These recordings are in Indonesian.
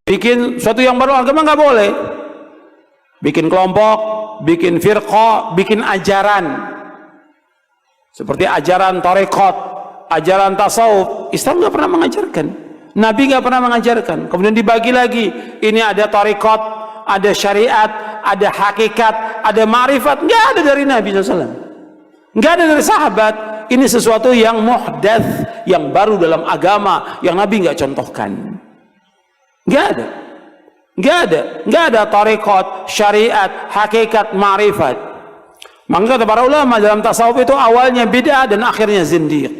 Bikin suatu yang baru agama nggak boleh. Bikin kelompok, bikin firqah, bikin ajaran. Seperti ajaran tarekat, ajaran tasawuf. Islam nggak pernah mengajarkan. Nabi nggak pernah mengajarkan. Kemudian dibagi lagi. Ini ada tarekat, ada syariat, ada hakikat, ada ma'rifat. Nggak ada dari Nabi SAW. Nggak ada dari sahabat. Ini sesuatu yang muhdats, yang baru dalam agama, yang Nabi nggak contohkan. Nggak ada. Nggak ada tarekat, syariat, hakikat, ma'rifat. Maka kata para ulama dalam tasawuf itu awalnya bid'ah dan akhirnya zindiq.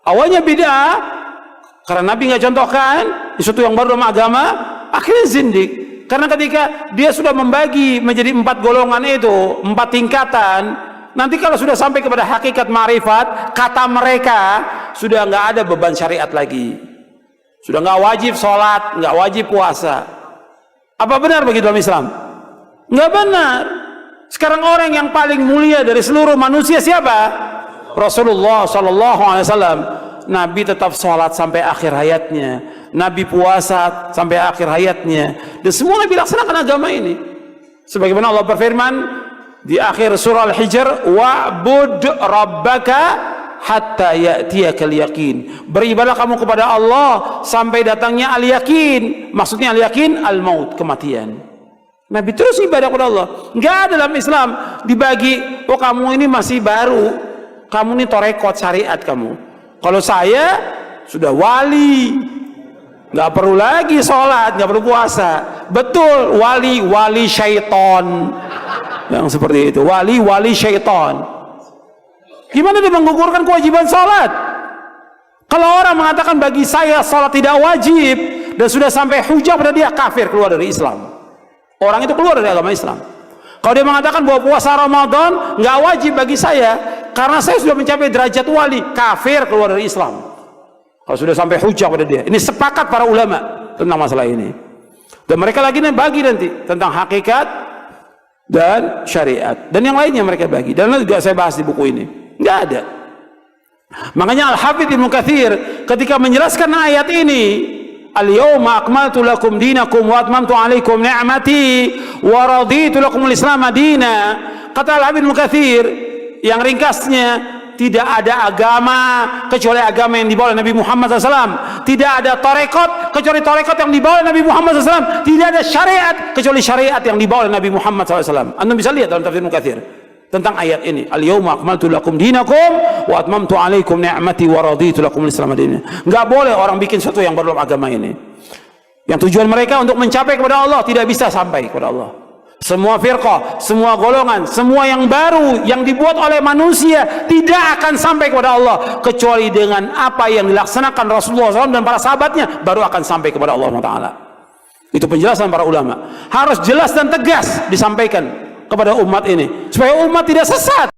Awalnya bid'ah karena Nabi nggak contohkan, sesuatu yang baru dalam agama, akhirnya zindiq. Karena ketika dia sudah membagi menjadi 4 golongan itu, 4 tingkatan, nanti kalau sudah sampai kepada hakikat ma'rifat, kata mereka sudah nggak ada beban syariat lagi. Sudah nggak wajib sholat, nggak wajib puasa. Apa benar begitu dalam Islam? Nggak benar. Sekarang orang yang paling mulia dari seluruh manusia siapa? Rasulullah Sallallahu Alaihi Wasallam. Nabi tetap sholat sampai akhir hayatnya. Nabi puasa sampai akhir hayatnya. Dan semua Nabi laksanakan agama ini. Sebagaimana Allah berfirman di akhir surah Al-Hijr, wa'bud rabbaka hatta ya'tiyakal yaqin. Beribadah kamu kepada Allah sampai datangnya al-yaqin. Maksudnya al-yaqin al-maut, kematian. Nabi terus ibadah kepada Allah. Enggak ada dalam Islam dibagi, oh kamu ini masih baru, kamu ini tarekat syariat kamu. Kalau saya sudah wali, nggak perlu lagi sholat, nggak perlu puasa. Betul, wali syaitan yang seperti itu, wali syaitan. Gimana dia menggugurkan kewajiban sholat? Kalau orang mengatakan bagi saya sholat tidak wajib dan sudah sampai hujah pada dia, kafir, keluar dari Islam. Orang itu keluar dari agama Islam. Kalau dia mengatakan bahwa puasa Ramadan nggak wajib bagi saya karena saya sudah mencapai derajat wali, kafir, keluar dari Islam. Kalau sudah sampai hujah pada dia. Ini sepakat para ulama tentang masalah ini. Dan mereka lagi bagi nanti tentang hakikat dan syariat dan yang lainnya mereka bagi. Dan juga saya bahas di buku ini. Nggak ada. Makanya Al-Hafidz Ibnu Katsir ketika menjelaskan ayat ini, al-yawma akmaltu lakum dinakum wa atmamtu alaikum ni'mati wa raditu lakum al-islam madina. Kata Al-Hafidz Ibnu Katsir yang ringkasnya, tidak ada agama kecuali agama yang dibawa oleh Nabi Muhammad SAW. Tidak ada tarekat kecuali tarekat yang dibawa oleh Nabi Muhammad SAW. Tidak ada syariat kecuali syariat yang dibawa oleh Nabi Muhammad SAW. Anda bisa lihat dalam tafsir Ibnu Katsir tentang ayat ini, al-yawma akmaltu lakum dinakum wa atmamtu alaikum ni'mati wa raditu lakum al-islam madina. Enggak boleh orang bikin sesuatu yang baru dalam agama ini. Yang tujuan mereka untuk mencapai kepada Allah tidak bisa sampai kepada Allah. Semua firqah, semua golongan, semua yang baru yang dibuat oleh manusia tidak akan sampai kepada Allah kecuali dengan apa yang dilaksanakan Rasulullah SAW dan para sahabatnya, baru akan sampai kepada Allah Taala. Itu penjelasan para ulama. Harus jelas dan tegas disampaikan kepada umat ini supaya umat tidak sesat.